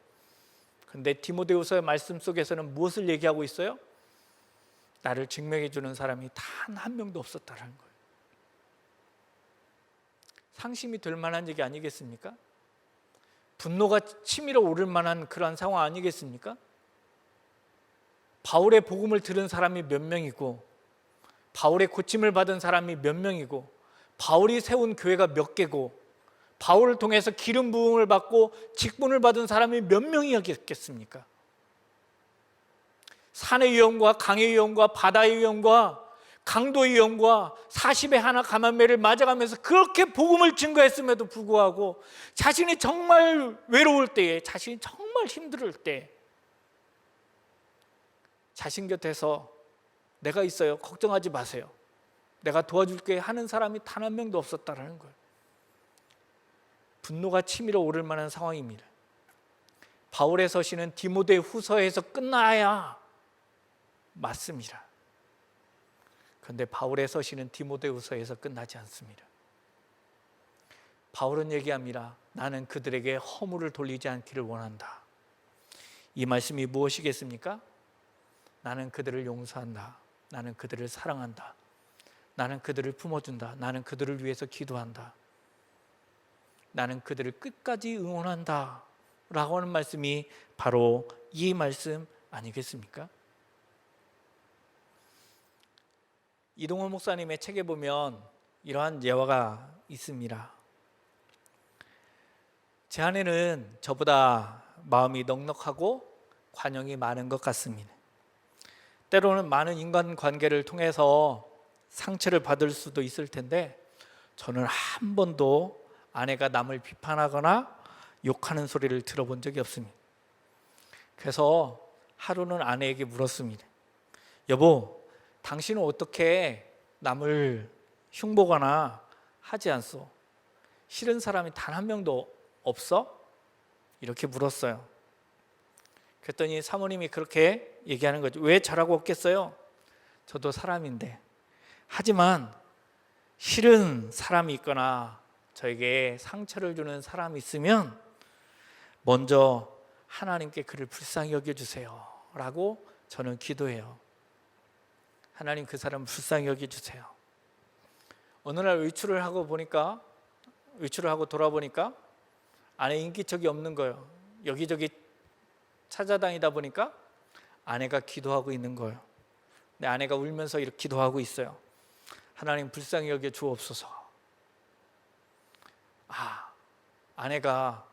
그런데 디모데후서의 말씀 속에서는 무엇을 얘기하고 있어요? 나를 증명해 주는 사람이 단 한 명도 없었다는 거예요. 상심이 될 만한 얘기 아니겠습니까? 분노가 치밀어 오를 만한 그러한 상황 아니겠습니까? 바울의 복음을 들은 사람이 몇 명이고 바울의 고침을 받은 사람이 몇 명이고 바울이 세운 교회가 몇 개고 바울을 통해서 기름 부음을 받고 직분을 받은 사람이 몇 명이었겠습니까? 산의 위험과 강의 위험과 바다의 위험과 강도의 위험과 40의 하나 가만매를 맞아가면서 그렇게 복음을 증거했음에도 불구하고 자신이 정말 외로울 때에, 자신이 정말 힘들 때 자신 곁에서 내가 있어요, 걱정하지 마세요, 내가 도와줄게 하는 사람이 단 한 명도 없었다라는 거예요. 분노가 치밀어 오를 만한 상황입니다. 바울의 서신은 디모데 후서에서 끝나야 맞습니다. 그런데 바울의 서신은 디모데후서에서 끝나지 않습니다. 바울은 얘기합니다. 나는 그들에게 허물을 돌리지 않기를 원한다. 이 말씀이 무엇이겠습니까? 나는 그들을 용서한다. 나는 그들을 사랑한다. 나는 그들을 품어준다. 나는 그들을 위해서 기도한다. 나는 그들을 끝까지 응원한다 라고 하는 말씀이 바로 이 말씀 아니겠습니까? 이동호 목사님의 책에 보면 이러한 예화가 있습니다. 제 아내는 저보다 마음이 넉넉하고 관용이 많은 것 같습니다. 때로는 많은 인간관계를 통해서 상처를 받을 수도 있을 텐데 저는 한 번도 아내가 남을 비판하거나 욕하는 소리를 들어본 적이 없습니다. 그래서 하루는 아내에게 물었습니다. 여보, 당신은 어떻게 남을 흉보거나 하지 않소? 싫은 사람이 단 한 명도 없어? 이렇게 물었어요. 그랬더니 사모님이 그렇게 얘기하는 거죠. 왜 잘하고 없겠어요? 저도 사람인데. 하지만 싫은 사람이 있거나 저에게 상처를 주는 사람이 있으면 먼저 하나님께 그를 불쌍히 여겨주세요 라고 저는 기도해요. 하나님, 그 사람 불쌍히 여겨주세요. 어느 날 외출을 하고 돌아보니까 아내 인기척이 없는 거예요. 여기저기 찾아다니다 보니까 아내가 기도하고 있는 거예요. 내 아내가 울면서 이렇게 기도하고 있어요. 하나님, 불쌍히 여겨 주옵소서. 아내가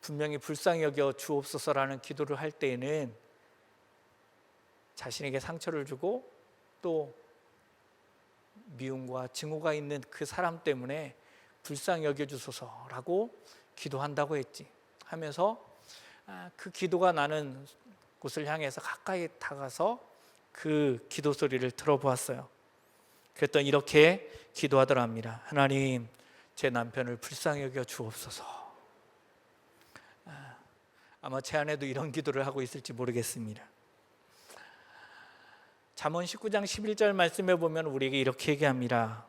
분명히 불쌍히 여겨 주옵소서라는 기도를 할 때에는 자신에게 상처를 주고 또 미움과 증오가 있는 그 사람 때문에 불쌍히 여겨 주소서라고 기도한다고 했지. 하면서 그 기도가 나는 곳을 향해서 가까이 다가서 그 기도 소리를 들어보았어요. 그랬더니 이렇게 기도하더라 합니다. 하나님, 제 남편을 불쌍히 여겨 주옵소서. 아마 제 안에도 이런 기도를 하고 있을지 모르겠습니다. 잠언 19장 11절 말씀에 보면 우리에게 이렇게 얘기합니다.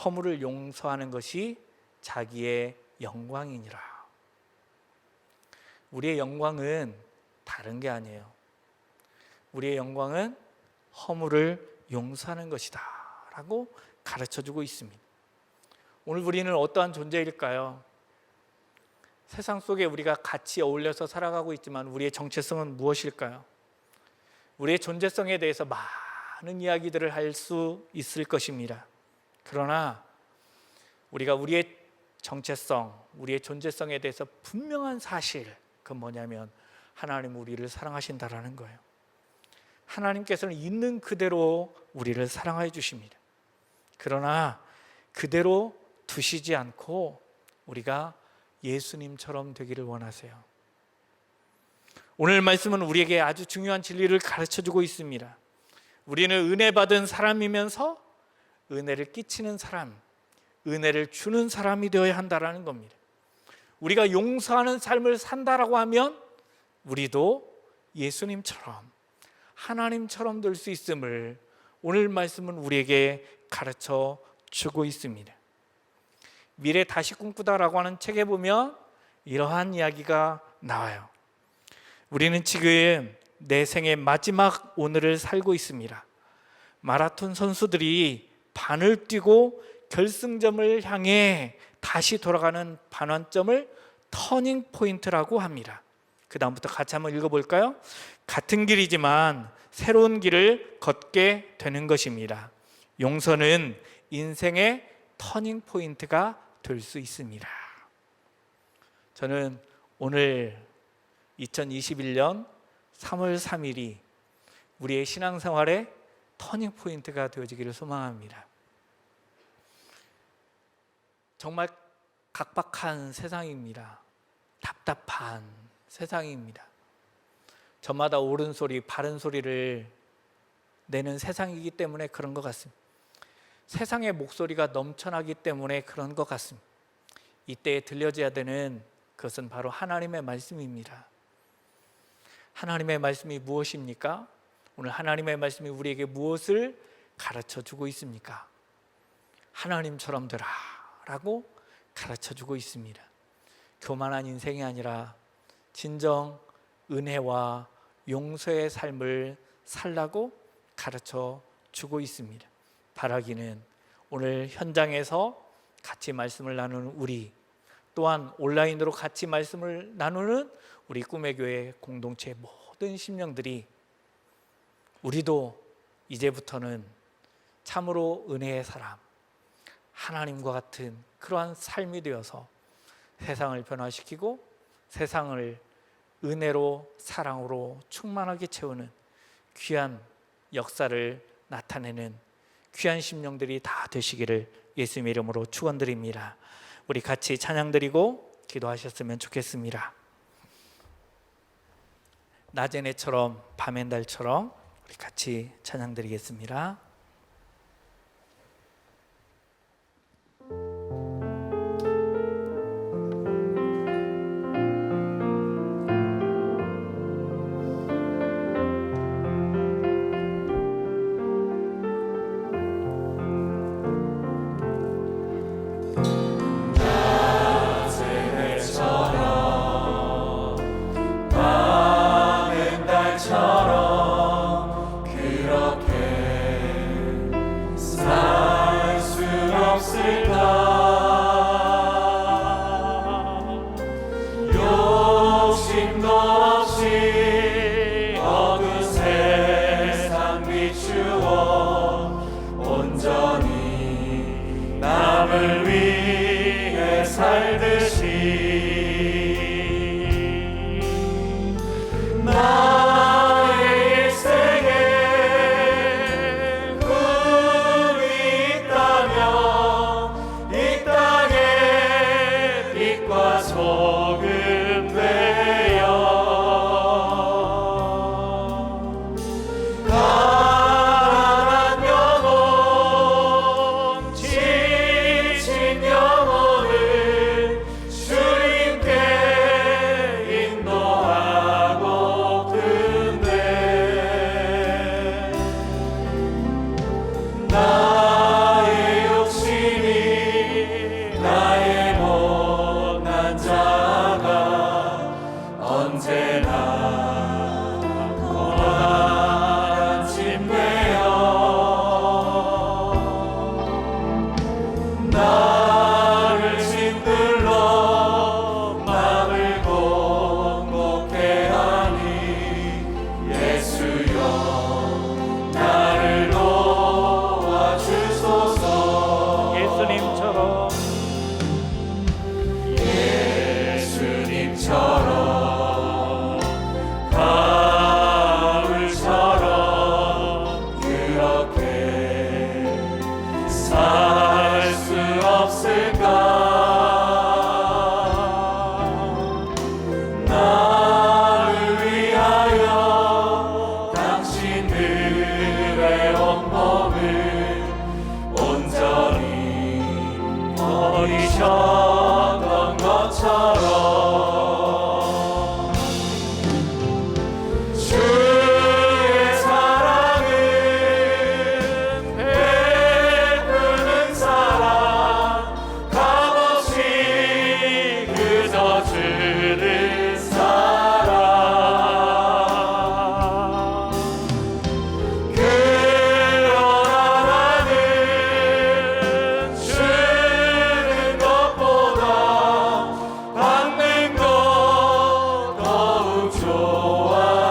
허물을 용서하는 것이 자기의 영광이니라. 우리의 영광은 다른 게 아니에요. 우리의 영광은 허물을 용서하는 것이다 라고 가르쳐주고 있습니다. 오늘 우리는 어떠한 존재일까요? 세상 속에 우리가 같이 어울려서 살아가고 있지만 우리의 정체성은 무엇일까요? 우리의 존재성에 대해서 많은 이야기들을 할 수 있을 것입니다. 그러나 우리가 우리의 정체성, 우리의 존재성에 대해서 분명한 사실, 그건 뭐냐면 하나님은 우리를 사랑하신다라는 거예요. 하나님께서는 있는 그대로 우리를 사랑해 주십니다. 그러나 그대로 두시지 않고 우리가 예수님처럼 되기를 원하세요. 오늘 말씀은 우리에게 아주 중요한 진리를 가르쳐주고 있습니다. 우리는 은혜 받은 사람이면서 은혜를 끼치는 사람, 은혜를 주는 사람이 되어야 한다는 겁니다. 우리가 용서하는 삶을 산다라고 하면 우리도 예수님처럼 하나님처럼 될 수 있음을 오늘 말씀은 우리에게 가르쳐 주고 있습니다. 미래 다시 꿈꾸다라고 하는 책에 보면 이러한 이야기가 나와요. 우리는 지금 내 생의 마지막 오늘을 살고 있습니다. 마라톤 선수들이 반을 뛰고 결승점을 향해 다시 돌아가는 반환점을 터닝 포인트라고 합니다. 그 다음부터 같이 한번 읽어볼까요? 같은 길이지만 새로운 길을 걷게 되는 것입니다. 용서는 인생의 터닝 포인트가 될 수 있습니다. 저는 오늘 2021년 3월 3일이 우리의 신앙생활의 터닝 포인트가 되어지기를 소망합니다. 정말 각박한 세상입니다. 답답한 세상입니다. 저마다 옳은 소리, 바른 소리를 내는 세상이기 때문에 그런 것 같습니다. 세상의 목소리가 넘쳐나기 때문에 그런 것 같습니다. 이때에 들려져야 되는 그것은 바로 하나님의 말씀입니다. 하나님의 말씀이 무엇입니까? 오늘 하나님의 말씀이 우리에게 무엇을 가르쳐주고 있습니까? 하나님처럼 되라 라고 가르쳐주고 있습니다. 교만한 인생이 아니라 진정 은혜와 용서의 삶을 살라고 가르쳐주고 있습니다. 바라기는 오늘 현장에서 같이 말씀을 나누는 우리, 또한 온라인으로 같이 말씀을 나누는 우리 꿈의 교회 공동체 모든 심령들이 우리도 이제부터는 참으로 은혜의 사람, 하나님과 같은 그러한 삶이 되어서 세상을 변화시키고 세상을 은혜로 사랑으로 충만하게 채우는 귀한 역사를 나타내는 귀한 심령들이 다 되시기를 예수님의 이름으로 축원드립니다. 우리 같이 찬양 드리고 기도하셨으면 좋겠습니다. 낮의 해처럼 밤의 달처럼 우리 같이 찬양 드리겠습니다. 달처럼 그렇게 지켰던 것처럼 주의 사랑은 베푸는 사랑 값없이 그저 주를 사랑 그러나 나는 주는 것보다 받는 것 더욱 좋아하니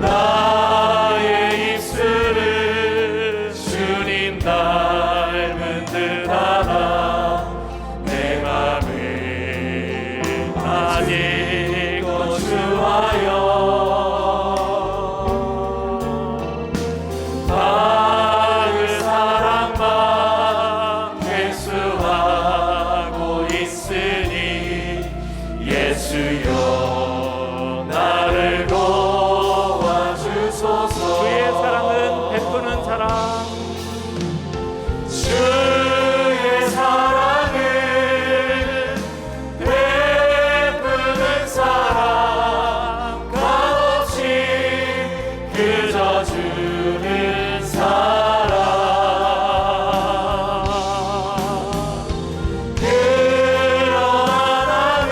나의 입술을 주님 닮은 듯하나 내 맘은 아직 고추하여 받을 사랑만 회수하고 있으니 예수여 나를 도와주소서. 주의 사랑은 베푸는 사랑 주의 사랑은 베푸는 사랑 값없이 그저 주는 사랑 그러나 나는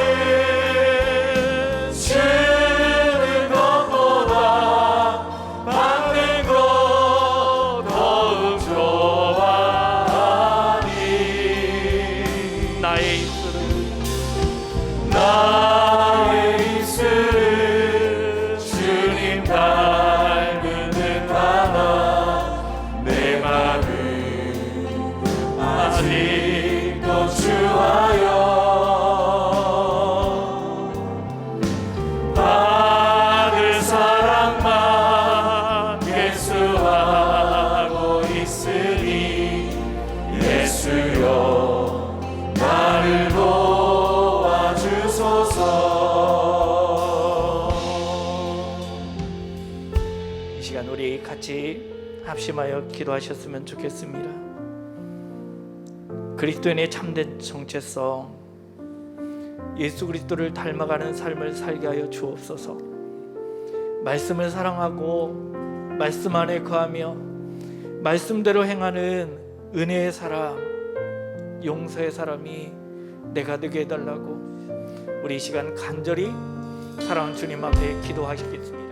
주는 것보다 받는 것 더욱 좋아하니 나의 입술을 나의 입술을 주님 닮은 듯하나 내 맘은 아직도 주하여 받을 사랑만 회수하고 있으니 예수여 나를 도와주소서. 이 시간 우리 같이 합심하여 기도하셨으면 좋겠습니다. 그리스도인의 참된 정체성, 예수 그리스도를 닮아가는 삶을 살게 하여 주옵소서. 말씀을 사랑하고 말씀 안에 거하며 말씀대로 행하는 은혜의 사람, 용서의 사람이 내가 되게 해달라고 우리 이 시간 간절히 사랑하는 주님 앞에 기도하시겠습니다.